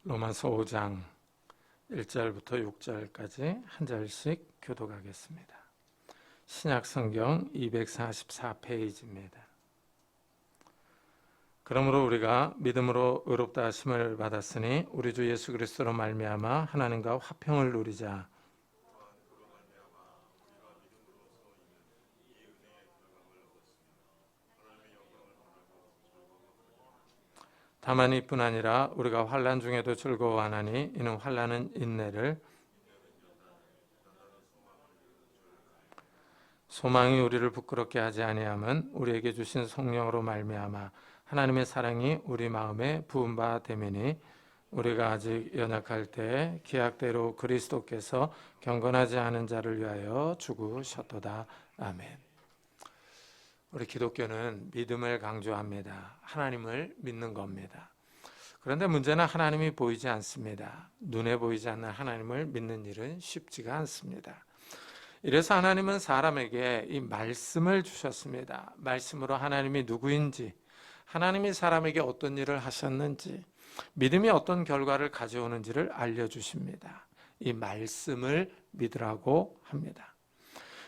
로마서 5장 1절부터 6절까지 한 절씩 교독하겠습니다. 신약성경 244페이지입니다. 그러므로 우리가 믿음으로 의롭다 하심을 받았으니 우리 주 예수 그리스도로 말미암아 하나님과 화평을 누리자. 다만 이뿐 아니라 우리가 환난 중에도 즐거워하나니 이는 환난은 인내를, 소망이 우리를 부끄럽게 하지 아니함은 우리에게 주신 성령으로 말미암아 하나님의 사랑이 우리 마음에 부은 바 됨이니 우리가 아직 연약할 때 기약대로 그리스도께서 경건하지 않은 자를 위하여 죽으셨도다. 아멘. 우리 기독교는 믿음을 강조합니다. 하나님을 믿는 겁니다. 그런데 문제는 하나님이 보이지 않습니다. 눈에 보이지 않는 하나님을 믿는 일은 쉽지가 않습니다. 이래서 하나님은 사람에게 이 말씀을 주셨습니다. 말씀으로 하나님이 누구인지, 하나님이 사람에게 어떤 일을 하셨는지, 믿음이 어떤 결과를 가져오는지를 알려주십니다. 이 말씀을 믿으라고 합니다.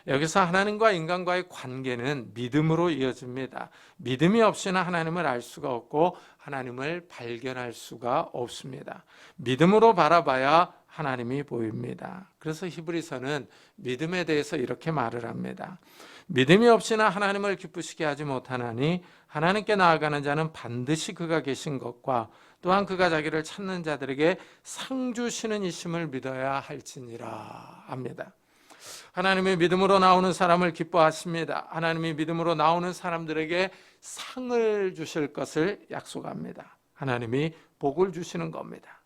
여기서 하나님과 인간과의 관계는 믿음으로 이어집니다. 믿음이 없이는 하나님을 알 수가 없고 하나님을 발견할 수가 없습니다. 믿음으로 바라봐야 하나님이 보입니다. 그래서 히브리서는 믿음에 대해서 이렇게 말을 합니다. 믿음이 없이는 하나님을 기쁘시게 하지 못하나니 하나님께 나아가는 자는 반드시 그가 계신 것과 또한 그가 자기를 찾는 자들에게 상 주시는 이심을 믿어야 할지니라 합니다. 하나님이 믿음으로 나오는 사람을 기뻐하십니다. 하나님이 믿음으로 나오는 사람들에게 상을 주실 것을 약속합니다. 하나님이 복을 주시는 겁니다.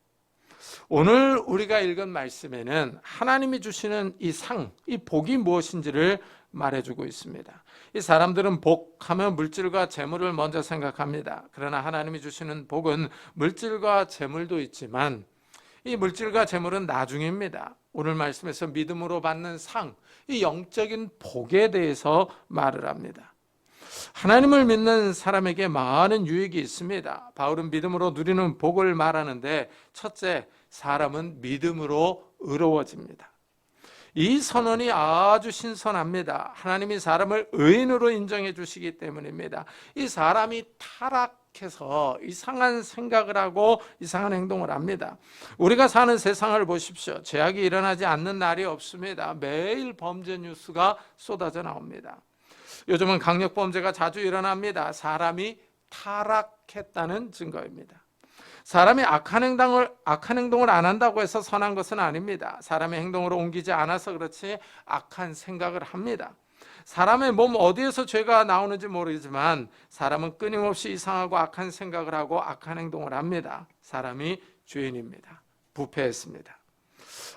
오늘 우리가 읽은 말씀에는 하나님이 주시는 이 상, 이 복이 무엇인지를 말해주고 있습니다. 이 사람들은 복하면 물질과 재물을 먼저 생각합니다. 그러나 하나님이 주시는 복은 물질과 재물도 있지만 이 물질과 재물은 나중입니다. 오늘 말씀에서 믿음으로 받는 상, 이 영적인 복에 대해서 말을 합니다. 하나님을 믿는 사람에게 많은 유익이 있습니다. 바울은 믿음으로 누리는 복을 말하는데 첫째, 사람은 믿음으로 의로워집니다. 이 선언이 아주 신선합니다. 하나님이 사람을 의인으로 인정해 주시기 때문입니다. 이 사람이 타락해서 이상한 생각을 하고 이상한 행동을 합니다. 우리가 사는 세상을 보십시오. 죄악이 일어나지 않는 날이 없습니다. 매일 범죄 뉴스가 쏟아져 나옵니다. 요즘은 강력범죄가 자주 일어납니다. 사람이 타락했다는 증거입니다. 사람이 악한 행동을 안 한다고 해서 선한 것은 아닙니다. 사람의 행동으로 옮기지 않아서 그렇지 악한 생각을 합니다. 사람의 몸 어디에서 죄가 나오는지 모르지만 사람은 끊임없이 이상하고 악한 생각을 하고 악한 행동을 합니다. 사람이 죄인입니다. 부패했습니다.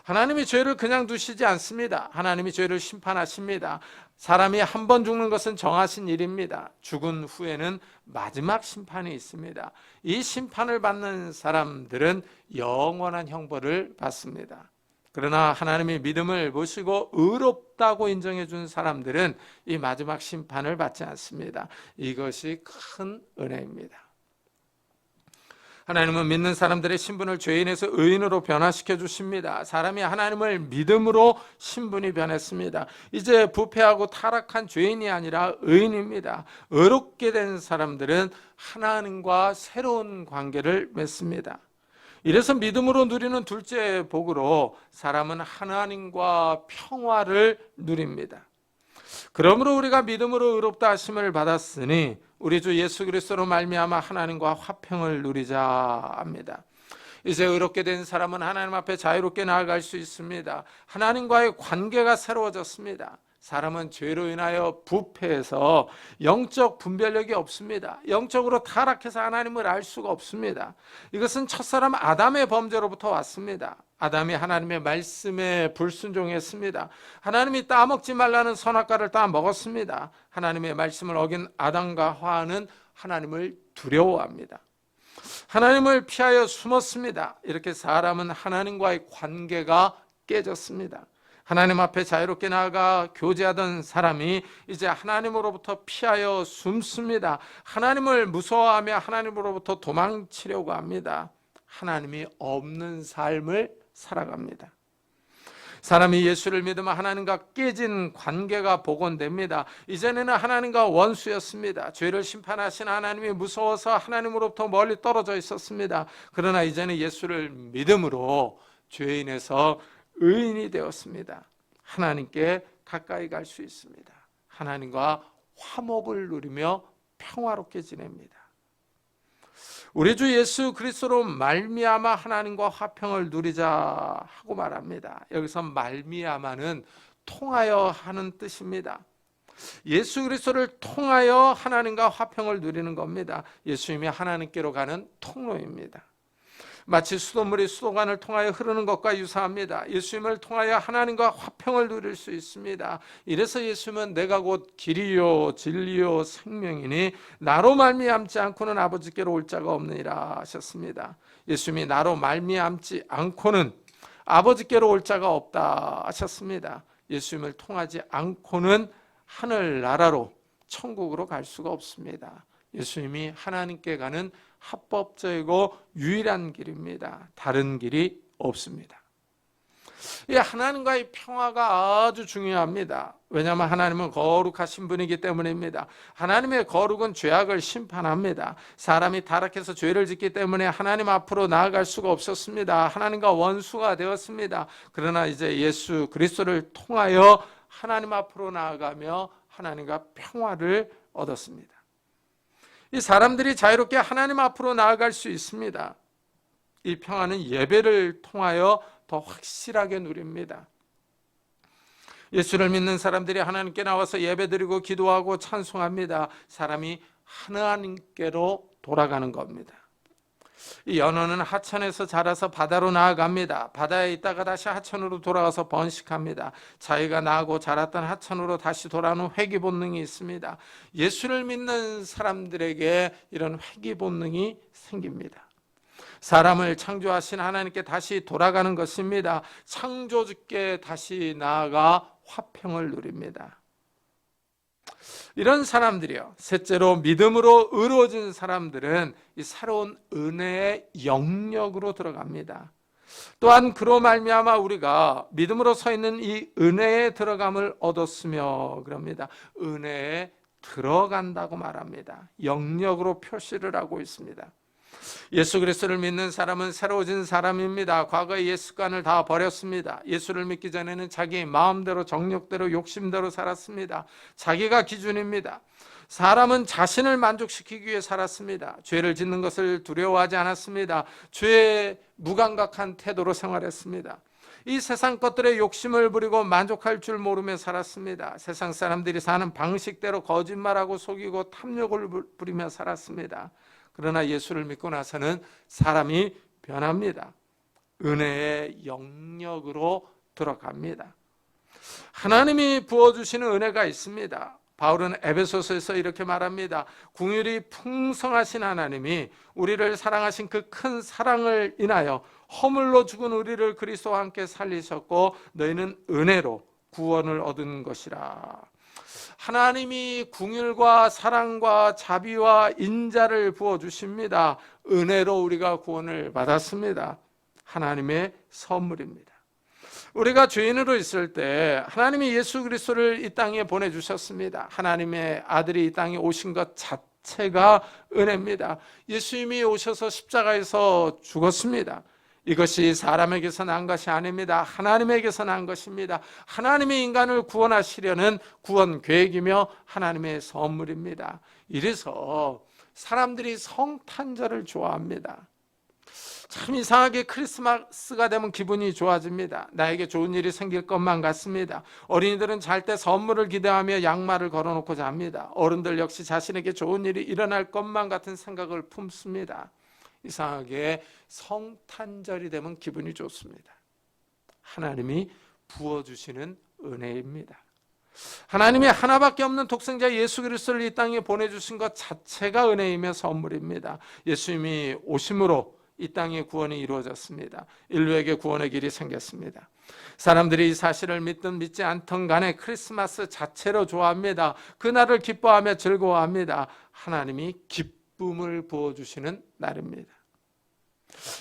하나님이 죄를 그냥 두시지 않습니다. 하나님이 죄를 심판하십니다. 사람이 한 번 죽는 것은 정하신 일입니다. 죽은 후에는 마지막 심판이 있습니다. 이 심판을 받는 사람들은 영원한 형벌을 받습니다. 그러나 하나님이 믿음을 보시고 의롭다고 인정해 준 사람들은 이 마지막 심판을 받지 않습니다. 이것이 큰 은혜입니다. 하나님은 믿는 사람들의 신분을 죄인에서 의인으로 변화시켜 주십니다. 사람이 하나님을 믿음으로 신분이 변했습니다. 이제 부패하고 타락한 죄인이 아니라 의인입니다. 의롭게 된 사람들은 하나님과 새로운 관계를 맺습니다. 이래서 믿음으로 누리는 둘째 복으로 사람은 하나님과 평화를 누립니다. 그러므로 우리가 믿음으로 의롭다 하심을 받았으니 우리 주 예수 그리스도로 말미암아 하나님과 화평을 누리자 합니다. 이제 의롭게 된 사람은 하나님 앞에 자유롭게 나아갈 수 있습니다. 하나님과의 관계가 새로워졌습니다. 사람은 죄로 인하여 부패해서 영적 분별력이 없습니다. 영적으로 타락해서 하나님을 알 수가 없습니다. 이것은 첫사람 아담의 범죄로부터 왔습니다. 아담이 하나님의 말씀에 불순종했습니다. 하나님이 따먹지 말라는 선악과를 따 먹었습니다. 하나님의 말씀을 어긴 아담과 하와는 하나님을 두려워합니다. 하나님을 피하여 숨었습니다. 이렇게 사람은 하나님과의 관계가 깨졌습니다. 하나님 앞에 자유롭게 나아가 교제하던 사람이 이제 하나님으로부터 피하여 숨습니다. 하나님을 무서워하며 하나님으로부터 도망치려고 합니다. 하나님이 없는 삶을 살아갑니다. 사람이 예수를 믿으면 하나님과 깨진 관계가 복원됩니다. 이전에는 하나님과 원수였습니다. 죄를 심판하신 하나님이 무서워서 하나님으로부터 멀리 떨어져 있었습니다. 그러나 이제는 예수를 믿음으로 죄인에서 의인이 되었습니다. 하나님께 가까이 갈 수 있습니다. 하나님과 화목을 누리며 평화롭게 지냅니다. 우리 주 예수 그리스도로 말미암아 하나님과 화평을 누리자 하고 말합니다. 여기서 말미암아는 통하여 하는 뜻입니다. 예수 그리스도를 통하여 하나님과 화평을 누리는 겁니다. 예수님이 하나님께로 가는 통로입니다. 마치 수돗물이 수도관을 통하여 흐르는 것과 유사합니다. 예수님을 통하여 하나님과 화평을 누릴 수 있습니다. 이래서 예수님은 내가 곧 길이요 진리요 생명이니 나로 말미암지 않고는 아버지께로 올 자가 없느니라 하셨습니다. 예수님이 나로 말미암지 않고는 아버지께로 올 자가 없다 하셨습니다. 예수님을 통하지 않고는 하늘나라로 천국으로 갈 수가 없습니다. 예수님이 하나님께 가는 합법적이고 유일한 길입니다. 다른 길이 없습니다. 이 하나님과의 평화가 아주 중요합니다. 왜냐하면 하나님은 거룩하신 분이기 때문입니다. 하나님의 거룩은 죄악을 심판합니다. 사람이 타락해서 죄를 짓기 때문에 하나님 앞으로 나아갈 수가 없었습니다. 하나님과 원수가 되었습니다. 그러나 이제 예수 그리스도를 통하여 하나님 앞으로 나아가며 하나님과 평화를 얻었습니다. 이 사람들이 자유롭게 하나님 앞으로 나아갈 수 있습니다. 이 평화는 예배를 통하여 더 확실하게 누립니다. 예수를 믿는 사람들이 하나님께 나와서 예배드리고 기도하고 찬송합니다. 사람이 하나님께로 돌아가는 겁니다. 이 연어는 하천에서 자라서 바다로 나아갑니다. 바다에 있다가 다시 하천으로 돌아가서 번식합니다. 자기가 나고 자랐던 하천으로 다시 돌아오는 회귀 본능이 있습니다. 예수를 믿는 사람들에게 이런 회귀 본능이 생깁니다. 사람을 창조하신 하나님께 다시 돌아가는 것입니다. 창조주께 다시 나아가 화평을 누립니다. 이런 사람들이요, 셋째로 믿음으로 의로워진 사람들은 이 새로운 은혜의 영역으로 들어갑니다. 또한 그로 말미암아 우리가 믿음으로 서 있는 이 은혜에 들어감을 얻었으며 그럽니다. 은혜에 들어간다고 말합니다. 영역으로 표시를 하고 있습니다. 예수 그리스도를 믿는 사람은 새로워진 사람입니다. 과거의 예습관을 다 버렸습니다. 예수를 믿기 전에는 자기 마음대로 정욕대로 욕심대로 살았습니다. 자기가 기준입니다. 사람은 자신을 만족시키기 위해 살았습니다. 죄를 짓는 것을 두려워하지 않았습니다. 죄에 무감각한 태도로 생활했습니다. 이 세상 것들의 욕심을 부리고 만족할 줄 모르며 살았습니다. 세상 사람들이 사는 방식대로 거짓말하고 속이고 탐욕을 부리며 살았습니다. 그러나 예수를 믿고 나서는 사람이 변합니다. 은혜의 영역으로 들어갑니다. 하나님이 부어주시는 은혜가 있습니다. 바울은 에베소서에서 이렇게 말합니다. 긍휼이 풍성하신 하나님이 우리를 사랑하신 그 큰 사랑을 인하여 허물로 죽은 우리를 그리스도와 함께 살리셨고 너희는 은혜로 구원을 얻은 것이라. 하나님이 긍휼과 사랑과 자비와 인자를 부어주십니다. 은혜로 우리가 구원을 받았습니다. 하나님의 선물입니다. 우리가 죄인으로 있을 때 하나님이 예수 그리스도를 이 땅에 보내주셨습니다. 하나님의 아들이 이 땅에 오신 것 자체가 은혜입니다. 예수님이 오셔서 십자가에서 죽었습니다. 이것이 사람에게서 난 것이 아닙니다. 하나님에게서 난 것입니다. 하나님의 인간을 구원하시려는 구원 계획이며 하나님의 선물입니다. 이래서 사람들이 성탄절을 좋아합니다. 참 이상하게 크리스마스가 되면 기분이 좋아집니다. 나에게 좋은 일이 생길 것만 같습니다. 어린이들은 잘 때 선물을 기대하며 양말을 걸어놓고 잡니다. 어른들 역시 자신에게 좋은 일이 일어날 것만 같은 생각을 품습니다. 이상하게 성탄절이 되면 기분이 좋습니다. 하나님이 부어주시는 은혜입니다. 하나님이 하나밖에 없는 독생자 예수 그리스도를 이 땅에 보내주신 것 자체가 은혜이며 선물입니다. 예수님이 오심으로 이 땅의 구원이 이루어졌습니다. 인류에게 구원의 길이 생겼습니다. 사람들이 이 사실을 믿든 믿지 않든 간에 크리스마스 자체로 좋아합니다. 그날을 기뻐하며 즐거워합니다. 하나님이 기쁨을 부어주시는 날입니다.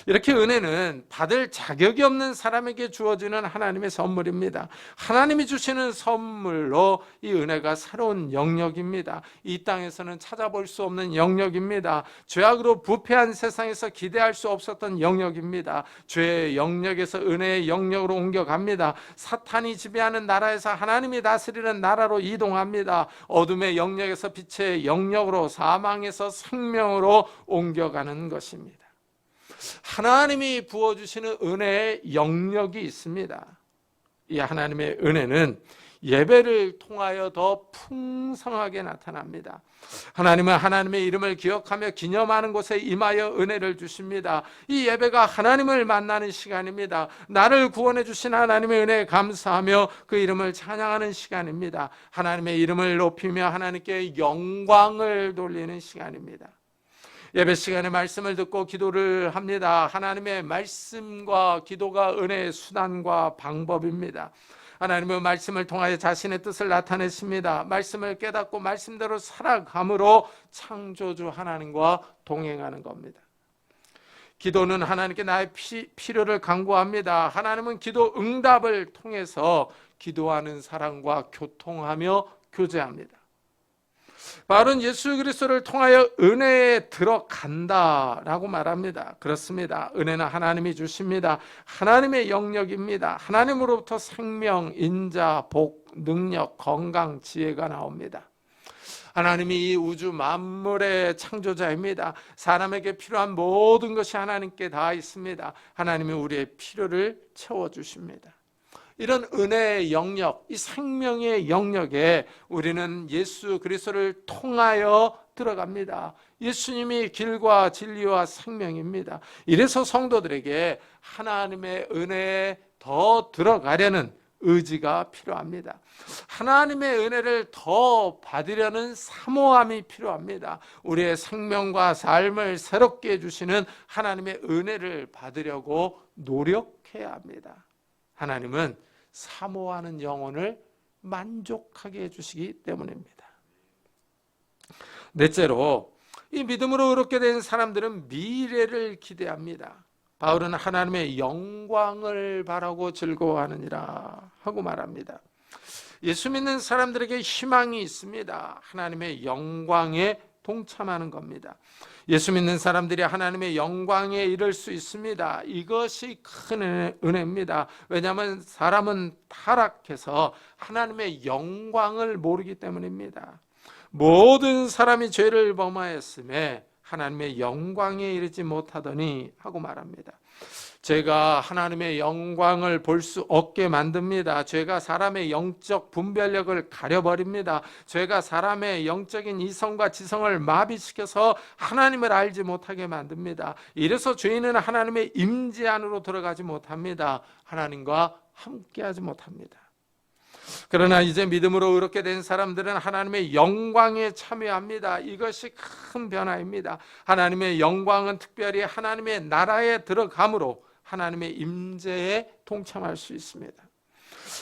이렇게 은혜는 받을 자격이 없는 사람에게 주어지는 하나님의 선물입니다. 하나님이 주시는 선물로 이 은혜가 새로운 영역입니다. 이 땅에서는 찾아볼 수 없는 영역입니다. 죄악으로 부패한 세상에서 기대할 수 없었던 영역입니다. 죄의 영역에서 은혜의 영역으로 옮겨갑니다. 사탄이 지배하는 나라에서 하나님이 다스리는 나라로 이동합니다. 어둠의 영역에서 빛의 영역으로, 사망에서 생명으로 옮겨가는 것입니다. 하나님이 부어주시는 은혜의 영역이 있습니다. 이 하나님의 은혜는 예배를 통하여 더 풍성하게 나타납니다. 하나님은 하나님의 이름을 기억하며 기념하는 곳에 임하여 은혜를 주십니다. 이 예배가 하나님을 만나는 시간입니다. 나를 구원해 주신 하나님의 은혜에 감사하며 그 이름을 찬양하는 시간입니다. 하나님의 이름을 높이며 하나님께 영광을 돌리는 시간입니다. 예배 시간에 말씀을 듣고 기도를 합니다. 하나님의 말씀과 기도가 은혜의 수단과 방법입니다. 하나님의 말씀을 통하여 자신의 뜻을 나타내십니다. 말씀을 깨닫고 말씀대로 살아감으로 창조주 하나님과 동행하는 겁니다. 기도는 하나님께 나의 필요를 간구합니다. 하나님은 기도 응답을 통해서 기도하는 사람과 교통하며 교제합니다. 바울은 예수 그리스도를 통하여 은혜에 들어간다라고 말합니다. 그렇습니다. 은혜는 하나님이 주십니다. 하나님의 영역입니다. 하나님으로부터 생명, 인자, 복, 능력, 건강, 지혜가 나옵니다. 하나님이 이 우주 만물의 창조자입니다. 사람에게 필요한 모든 것이 하나님께 다 있습니다. 하나님이 우리의 필요를 채워주십니다. 이런 은혜의 영역, 이 생명의 영역에 우리는 예수 그리스도를 통하여 들어갑니다. 예수님이 길과 진리와 생명입니다. 이래서 성도들에게 하나님의 은혜에 더 들어가려는 의지가 필요합니다. 하나님의 은혜를 더 받으려는 사모함이 필요합니다. 우리의 생명과 삶을 새롭게 해주시는 하나님의 은혜를 받으려고 노력해야 합니다. 하나님은 사모하는 영혼을 만족하게 해주시기 때문입니다. 넷째로, 이 믿음으로 의롭게 된 사람들은 미래를 기대합니다. 바울은 하나님의 영광을 바라고 즐거워하느니라 하고 말합니다. 예수 믿는 사람들에게 희망이 있습니다. 하나님의 영광에 동참하는 겁니다. 예수 믿는 사람들이 하나님의 영광에 이를 수 있습니다. 이것이 큰 은혜입니다. 왜냐하면 사람은 타락해서 하나님의 영광을 모르기 때문입니다. 모든 사람이 죄를 범하였음에 하나님의 영광에 이르지 못하더니 하고 말합니다. 죄가 하나님의 영광을 볼 수 없게 만듭니다. 죄가 사람의 영적 분별력을 가려버립니다. 죄가 사람의 영적인 이성과 지성을 마비시켜서 하나님을 알지 못하게 만듭니다. 이래서 죄인은 하나님의 임재 안으로 들어가지 못합니다. 하나님과 함께하지 못합니다. 그러나 이제 믿음으로 의롭게 된 사람들은 하나님의 영광에 참여합니다. 이것이 큰 변화입니다. 하나님의 영광은 특별히 하나님의 나라에 들어감으로 하나님의 임재에 동참할 수 있습니다.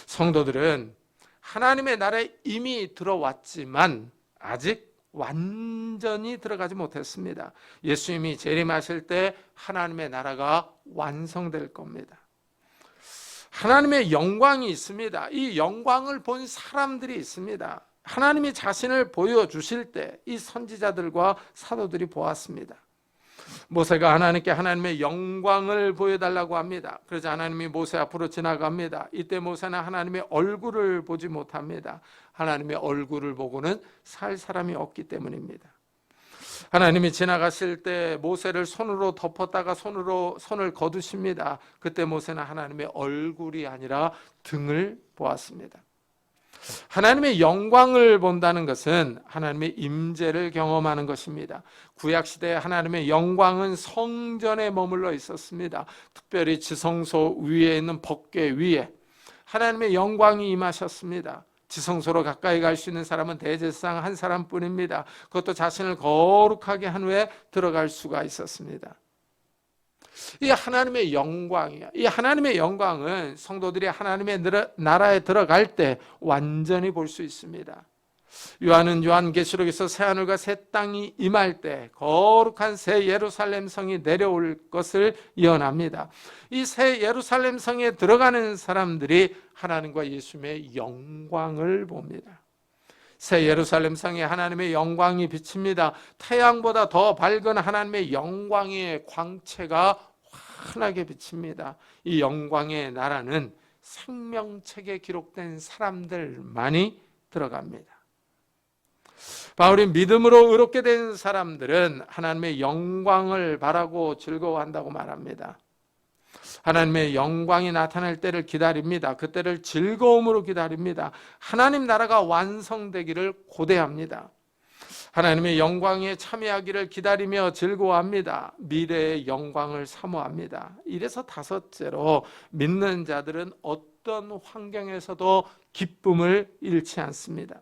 성도들은 하나님의 나라에 이미 들어왔지만 아직 완전히 들어가지 못했습니다. 예수님이 재림하실 때 하나님의 나라가 완성될 겁니다. 하나님의 영광이 있습니다. 이 영광을 본 사람들이 있습니다. 하나님이 자신을 보여주실 때 이 선지자들과 사도들이 보았습니다. 모세가 하나님께 하나님의 영광을 보여달라고 합니다. 그러자 하나님이 모세 앞으로 지나갑니다. 이때 모세는 하나님의 얼굴을 보지 못합니다. 하나님의 얼굴을 보고는 살 사람이 없기 때문입니다. 하나님이 지나가실 때 모세를 손으로 덮었다가 손을 거두십니다. 그때 모세는 하나님의 얼굴이 아니라 등을 보았습니다. 하나님의 영광을 본다는 것은 하나님의 임재를 경험하는 것입니다. 구약시대에 하나님의 영광은 성전에 머물러 있었습니다. 특별히 지성소 위에 있는 법궤 위에 하나님의 영광이 임하셨습니다. 지성소로 가까이 갈 수 있는 사람은 대제사장 한 사람뿐입니다. 그것도 자신을 거룩하게 한 후에 들어갈 수가 있었습니다. 이 하나님의 영광이야. 이 하나님의 영광은 성도들이 하나님의 나라에 들어갈 때 완전히 볼 수 있습니다. 요한은 요한계시록에서 새하늘과 새 땅이 임할 때 거룩한 새 예루살렘 성이 내려올 것을 예언합니다. 이 새 예루살렘 성에 들어가는 사람들이 하나님과 예수님의 영광을 봅니다. 새 예루살렘 성에 하나님의 영광이 비칩니다. 태양보다 더 밝은 하나님의 영광의 광채가 환하게 비칩니다. 이 영광의 나라는 생명책에 기록된 사람들만이 들어갑니다. 바울이 믿음으로 의롭게 된 사람들은 하나님의 영광을 바라고 즐거워한다고 말합니다. 하나님의 영광이 나타날 때를 기다립니다. 그때를 즐거움으로 기다립니다. 하나님 나라가 완성되기를 고대합니다. 하나님의 영광에 참여하기를 기다리며 즐거워합니다. 미래의 영광을 사모합니다. 이래서 다섯째로 믿는 자들은 어떤 환경에서도 기쁨을 잃지 않습니다.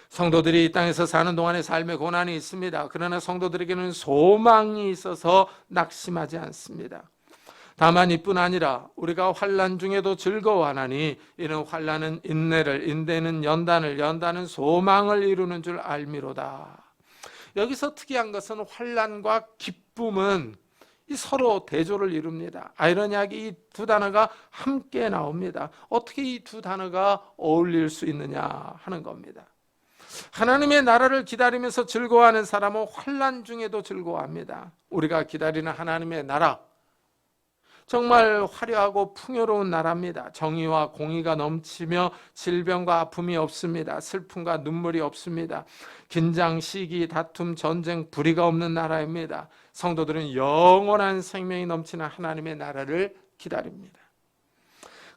성도들이 이 땅에서 사는 동안에 삶의 고난이 있습니다. 그러나 성도들에게는 소망이 있어서 낙심하지 않습니다. 다만 이뿐 아니라 우리가 환난 중에도 즐거워하나니 이는 환난은 인내를, 인내는 연단을, 연단은 소망을 이루는 줄 알미로다. 여기서 특이한 것은 환난과 기쁨은 서로 대조를 이룹니다. 아이러니하게 이 두 단어가 함께 나옵니다. 어떻게 이 두 단어가 어울릴 수 있느냐 하는 겁니다. 하나님의 나라를 기다리면서 즐거워하는 사람은 환난 중에도 즐거워합니다. 우리가 기다리는 하나님의 나라, 정말 화려하고 풍요로운 나라입니다. 정의와 공의가 넘치며 질병과 아픔이 없습니다. 슬픔과 눈물이 없습니다. 긴장, 시기, 다툼, 전쟁, 불의가 없는 나라입니다. 성도들은 영원한 생명이 넘치는 하나님의 나라를 기다립니다.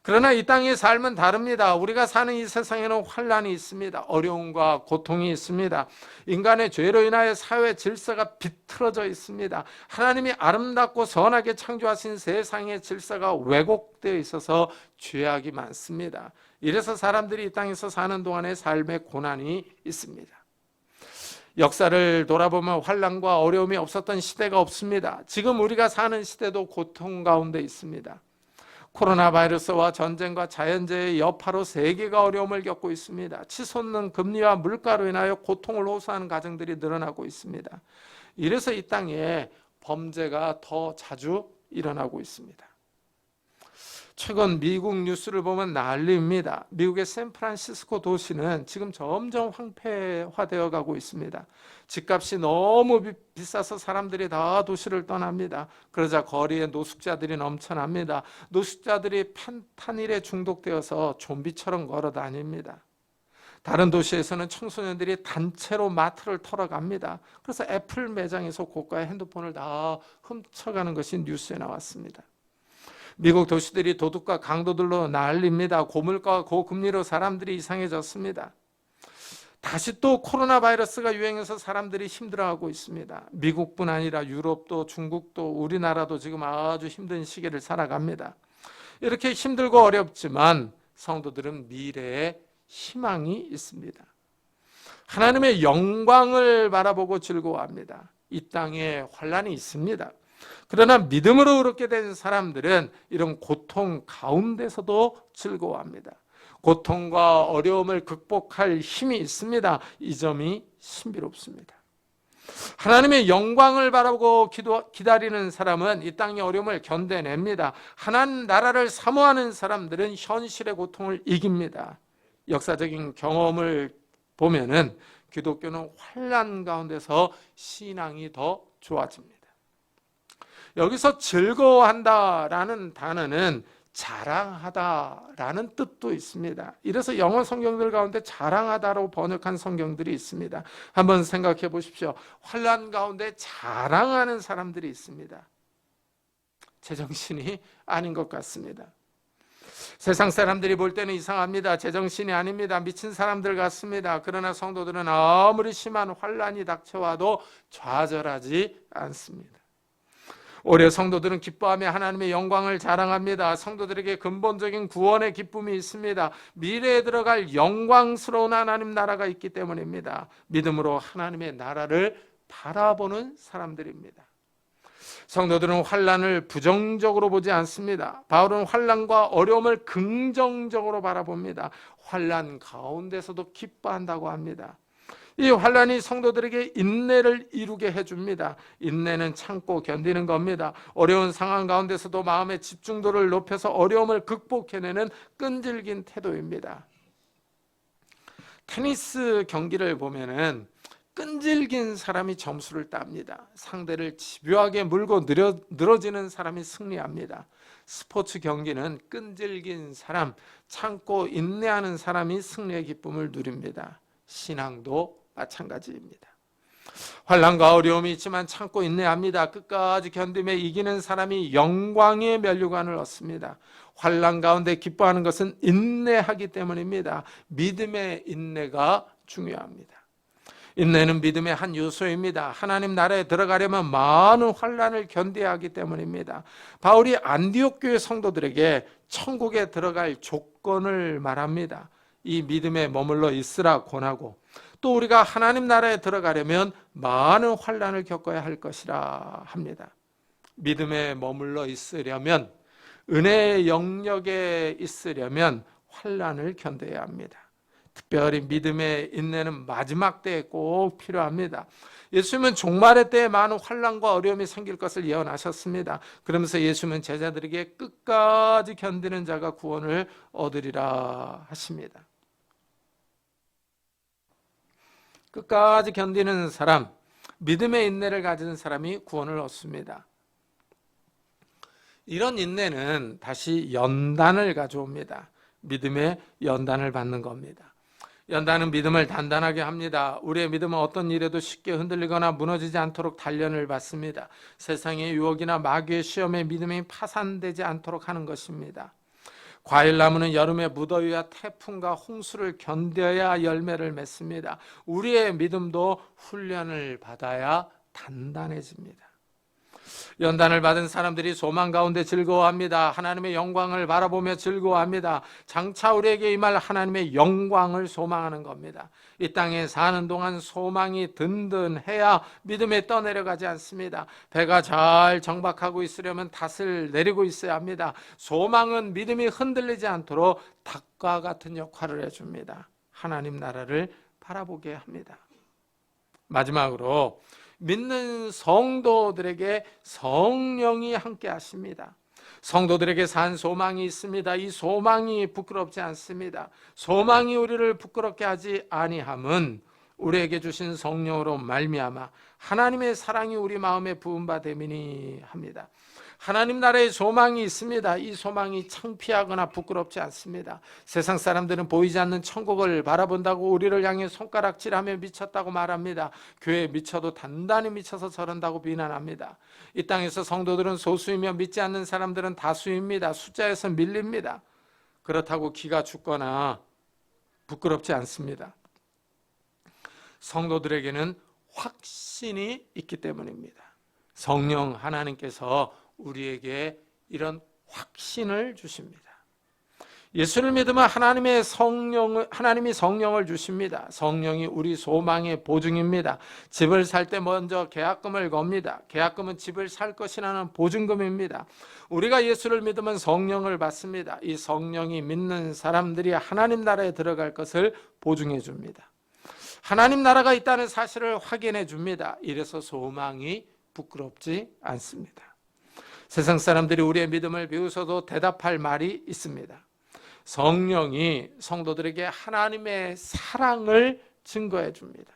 그러나 이 땅의 삶은 다릅니다. 우리가 사는 이 세상에는 환난이 있습니다. 어려움과 고통이 있습니다. 인간의 죄로 인하여 사회 질서가 비틀어져 있습니다. 하나님이 아름답고 선하게 창조하신 세상의 질서가 왜곡되어 있어서 죄악이 많습니다. 이래서 사람들이 이 땅에서 사는 동안에 삶의 고난이 있습니다. 역사를 돌아보면 환난과 어려움이 없었던 시대가 없습니다. 지금 우리가 사는 시대도 고통 가운데 있습니다. 코로나 바이러스와 전쟁과 자연재해의 여파로 세계가 어려움을 겪고 있습니다. 치솟는 금리와 물가로 인하여 고통을 호소하는 가정들이 늘어나고 있습니다. 이래서 이 땅에 범죄가 더 자주 일어나고 있습니다. 최근 미국 뉴스를 보면 난리입니다. 미국의 샌프란시스코 도시는 지금 점점 황폐화되어 가고 있습니다. 집값이 너무 비싸서 사람들이 다 도시를 떠납니다. 그러자 거리에 노숙자들이 넘쳐납니다. 노숙자들이 펜타닐에 중독되어서 좀비처럼 걸어 다닙니다. 다른 도시에서는 청소년들이 단체로 마트를 털어갑니다. 그래서 애플 매장에서 고가의 핸드폰을 다 훔쳐가는 것이 뉴스에 나왔습니다. 미국 도시들이 도둑과 강도들로 난립니다. 고물가와 고금리로 사람들이 이상해졌습니다. 다시 또 코로나 바이러스가 유행해서 사람들이 힘들어하고 있습니다. 미국뿐 아니라 유럽도 중국도 우리나라도 지금 아주 힘든 시기를 살아갑니다. 이렇게 힘들고 어렵지만 성도들은 미래에 희망이 있습니다. 하나님의 영광을 바라보고 즐거워합니다. 이 땅에 환난이 있습니다. 그러나 믿음으로 의롭게 된 사람들은 이런 고통 가운데서도 즐거워합니다. 고통과 어려움을 극복할 힘이 있습니다. 이 점이 신비롭습니다. 하나님의 영광을 바라보고 기다리는 사람은 이 땅의 어려움을 견뎌냅니다. 하나님 나라를 사모하는 사람들은 현실의 고통을 이깁니다. 역사적인 경험을 보면은 기독교는 환난 가운데서 신앙이 더 좋아집니다. 여기서 즐거워한다라는 단어는 자랑하다라는 뜻도 있습니다. 이래서 영어 성경들 가운데 자랑하다로 번역한 성경들이 있습니다. 한번 생각해 보십시오. 환난 가운데 자랑하는 사람들이 있습니다. 제정신이 아닌 것 같습니다. 세상 사람들이 볼 때는 이상합니다. 제정신이 아닙니다. 미친 사람들 같습니다. 그러나 성도들은 아무리 심한 환난이 닥쳐와도 좌절하지 않습니다. 올해 성도들은 기뻐하며 하나님의 영광을 자랑합니다. 성도들에게 근본적인 구원의 기쁨이 있습니다. 미래에 들어갈 영광스러운 하나님 나라가 있기 때문입니다. 믿음으로 하나님의 나라를 바라보는 사람들입니다. 성도들은 환난을 부정적으로 보지 않습니다. 바울은 환난과 어려움을 긍정적으로 바라봅니다. 환난 가운데서도 기뻐한다고 합니다. 이 환난이 성도들에게 인내를 이루게 해줍니다. 인내는 참고 견디는 겁니다. 어려운 상황 가운데서도 마음의 집중도를 높여서 어려움을 극복해내는 끈질긴 태도입니다. 테니스 경기를 보면은 끈질긴 사람이 점수를 땁니다. 상대를 집요하게 물고 늘어지는 사람이 승리합니다. 스포츠 경기는 끈질긴 사람, 참고 인내하는 사람이 승리의 기쁨을 누립니다. 신앙도 마찬가지입니다. 환난과 어려움이 있지만 참고 인내합니다. 끝까지 견디며 이기는 사람이 영광의 면류관을 얻습니다. 환난 가운데 기뻐하는 것은 인내하기 때문입니다. 믿음의 인내가 중요합니다. 인내는 믿음의 한 요소입니다. 하나님 나라에 들어가려면 많은 환난을 견뎌야 하기 때문입니다. 바울이 안디옥 교회 성도들에게 천국에 들어갈 조건을 말합니다. 이 믿음에 머물러 있으라 권하고, 또 우리가 하나님 나라에 들어가려면 많은 환난을 겪어야 할 것이라 합니다. 믿음에 머물러 있으려면, 은혜의 영역에 있으려면 환난을 견뎌야 합니다. 특별히 믿음의 인내는 마지막 때에 꼭 필요합니다. 예수님은 종말의 때에 많은 환난과 어려움이 생길 것을 예언하셨습니다. 그러면서 예수님은 제자들에게 끝까지 견디는 자가 구원을 얻으리라 하십니다. 끝까지 견디는 사람, 믿음의 인내를 가진 사람이 구원을 얻습니다. 이런 인내는 다시 연단을 가져옵니다. 믿음의 연단을 받는 겁니다. 연단은 믿음을 단단하게 합니다. 우리의 믿음은 어떤 일에도 쉽게 흔들리거나 무너지지 않도록 단련을 받습니다. 세상의 유혹이나 마귀의 시험에 믿음이 파산되지 않도록 하는 것입니다. 과일나무는 여름의 무더위와 태풍과 홍수를 견뎌야 열매를 맺습니다. 우리의 믿음도 훈련을 받아야 단단해집니다. 연단을 받은 사람들이 소망 가운데 즐거워합니다. 하나님의 영광을 바라보며 즐거워합니다. 장차 우리에게 임할 하나님의 영광을 소망하는 겁니다. 이 땅에 사는 동안 소망이 든든해야 믿음에 떠내려가지 않습니다. 배가 잘 정박하고 있으려면 닷을 내리고 있어야 합니다. 소망은 믿음이 흔들리지 않도록 닷과 같은 역할을 해줍니다. 하나님 나라를 바라보게 합니다. 마지막으로 믿는 성도들에게 성령이 함께 하십니다. 성도들에게 산 소망이 있습니다. 이 소망이 부끄럽지 않습니다. 소망이 우리를 부끄럽게 하지 아니함은 우리에게 주신 성령으로 말미암아 하나님의 사랑이 우리 마음에 부은 바 됨이니 합니다. 하나님 나라의 소망이 있습니다. 이 소망이 창피하거나 부끄럽지 않습니다. 세상 사람들은 보이지 않는 천국을 바라본다고 우리를 향해 손가락질하며 미쳤다고 말합니다. 교회에 미쳐도 단단히 미쳐서 저런다고 비난합니다. 이 땅에서 성도들은 소수이며 믿지 않는 사람들은 다수입니다. 숫자에서 밀립니다. 그렇다고 기가 죽거나 부끄럽지 않습니다. 성도들에게는 확신이 있기 때문입니다. 성령 하나님께서 우리에게 이런 확신을 주십니다. 예수를 믿으면 하나님이 성령을 주십니다. 성령이 우리 소망의 보증입니다. 집을 살 때 먼저 계약금을 겁니다. 계약금은 집을 살 것이라는 보증금입니다. 우리가 예수를 믿으면 성령을 받습니다. 이 성령이 믿는 사람들이 하나님 나라에 들어갈 것을 보증해 줍니다. 하나님 나라가 있다는 사실을 확인해 줍니다. 이래서 소망이 부끄럽지 않습니다. 세상 사람들이 우리의 믿음을 비웃어도 대답할 말이 있습니다. 성령이 성도들에게 하나님의 사랑을 증거해 줍니다.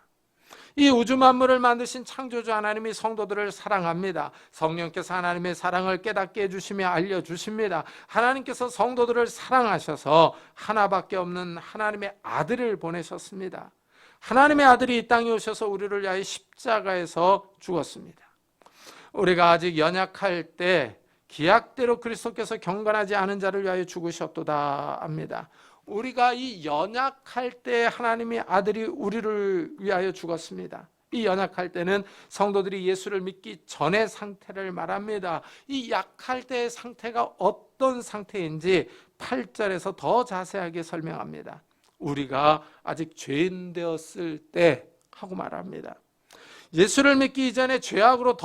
이 우주 만물을 만드신 창조주 하나님이 성도들을 사랑합니다. 성령께서 하나님의 사랑을 깨닫게 해주시며 알려주십니다. 하나님께서 성도들을 사랑하셔서 하나밖에 없는 하나님의 아들을 보내셨습니다. 하나님의 아들이 이 땅에 오셔서 우리를 위하여 십자가에서 죽었습니다. 우리가 아직 연약할 때 기약대로 그리스도께서 경건하지 않은 자를 위하여 죽으셨도다 합니다. 우리가 이 연약할 때 하나님의 아들이 우리를 위하여 죽었습니다. 이 연약할 때는 성도들이 예수를 믿기 전의 상태를 말합니다. 이 약할 때의 상태가 어떤 상태인지 8절에서 더 자세하게 설명합니다. 우리가 아직 죄인 되었을 때 하고 말합니다. 예수를 믿기 이전에 죄악으로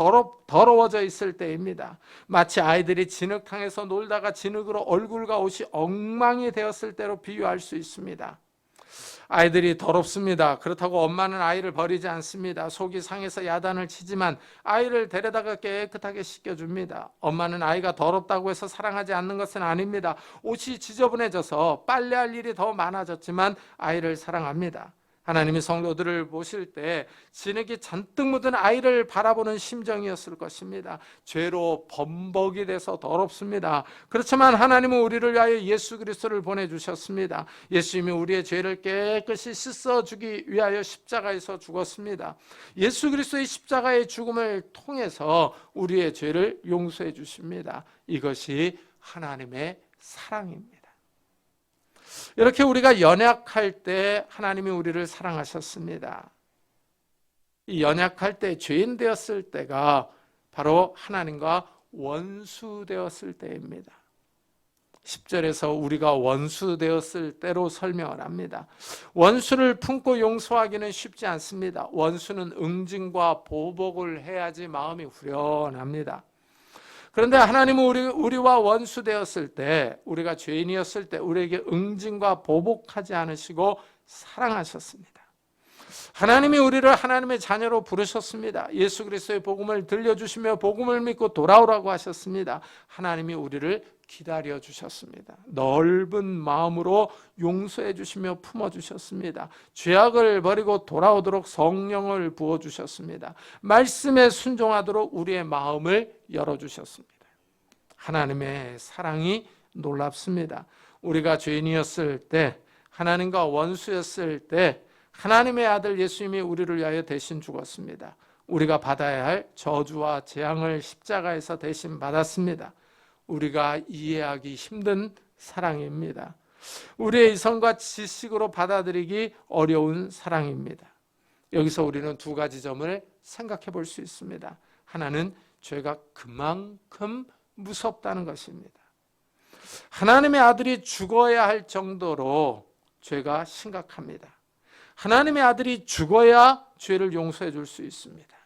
더러워져 있을 때입니다. 마치 아이들이 진흙탕에서 놀다가 진흙으로 얼굴과 옷이 엉망이 되었을 때로 비유할 수 있습니다. 아이들이 더럽습니다. 그렇다고 엄마는 아이를 버리지 않습니다. 속이 상해서 야단을 치지만 아이를 데려다가 깨끗하게 씻겨줍니다. 엄마는 아이가 더럽다고 해서 사랑하지 않는 것은 아닙니다. 옷이 지저분해져서 빨래할 일이 더 많아졌지만 아이를 사랑합니다. 하나님이 성도들을 보실 때 진흙이 잔뜩 묻은 아이를 바라보는 심정이었을 것입니다. 죄로 범벅이 돼서 더럽습니다. 그렇지만 하나님은 우리를 위하여 예수 그리스도를 보내주셨습니다. 예수님이 우리의 죄를 깨끗이 씻어주기 위하여 십자가에서 죽었습니다. 예수 그리스도의 십자가의 죽음을 통해서 우리의 죄를 용서해 주십니다. 이것이 하나님의 사랑입니다. 이렇게 우리가 연약할 때 하나님이 우리를 사랑하셨습니다. 이 연약할 때, 죄인 되었을 때가 바로 하나님과 원수 되었을 때입니다. 10절에서 우리가 원수 되었을 때로 설명을 합니다. 원수를 품고 용서하기는 쉽지 않습니다. 원수는 응징과 보복을 해야지 마음이 후련합니다. 그런데 하나님은 우리와 원수 되었을 때, 우리가 죄인이었을 때 우리에게 응징과 보복하지 않으시고 사랑하셨습니다. 하나님이 우리를 하나님의 자녀로 부르셨습니다. 예수 그리스도의 복음을 들려주시며 복음을 믿고 돌아오라고 하셨습니다. 하나님이 우리를 기다려 주셨습니다. 넓은 마음으로 용서해 주시며 품어 주셨습니다. 죄악을 버리고 돌아오도록 성령을 부어 주셨습니다. 말씀에 순종하도록 우리의 마음을 열어 주셨습니다. 하나님의 사랑이 놀랍습니다. 우리가 죄인이었을 때, 하나님과 원수였을 때 하나님의 아들 예수님이 우리를 위하여 대신 죽었습니다. 우리가 받아야 할 저주와 재앙을 십자가에서 대신 받았습니다. 우리가 이해하기 힘든 사랑입니다. 우리의 이성과 지식으로 받아들이기 어려운 사랑입니다. 여기서 우리는 두 가지 점을 생각해 볼 수 있습니다. 하나는 죄가 그만큼 무섭다는 것입니다. 하나님의 아들이 죽어야 할 정도로 죄가 심각합니다. 하나님의 아들이 죽어야 죄를 용서해 줄 수 있습니다.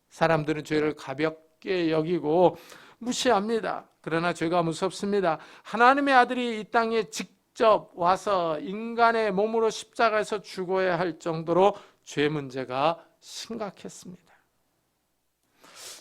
사람들은 죄를 가볍게 여기고 무시합니다. 그러나 죄가 무섭습니다. 하나님의 아들이 이 땅에 직접 와서 인간의 몸으로 십자가에서 죽어야 할 정도로 죄 문제가 심각했습니다.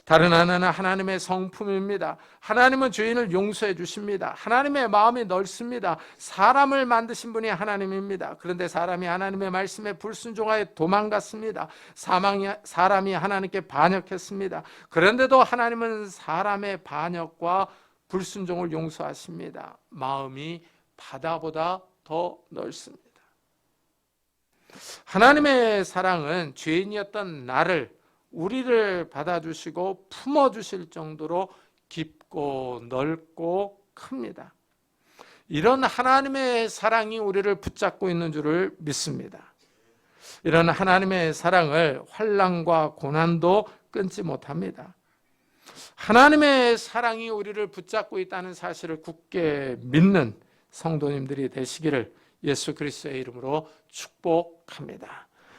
다른 하나는 하나님의 성품입니다. 하나님은 죄인을 용서해 주십니다. 하나님의 마음이 넓습니다. 사람을 만드신 분이 하나님입니다. 그런데 사람이 하나님의 말씀에 불순종하여 도망갔습니다. 사람이 하나님께 반역했습니다. 그런데도 하나님은 사람의 반역과 불순종을 용서하십니다. 마음이 바다보다 더 넓습니다. 하나님의 사랑은 죄인이었던 나를, 우리를 받아주시고 품어주실 정도로 깊고 넓고 큽니다. 이런 하나님의 사랑이 우리를 붙잡고 있는 줄을 믿습니다. 이런 하나님의 사랑을 환난과 고난도 끊지 못합니다. 하나님의 사랑이 우리를 붙잡고 있다는 사실을 굳게 믿는 성도님들이 되시기를 예수 그리스도의 이름으로 축복합니다.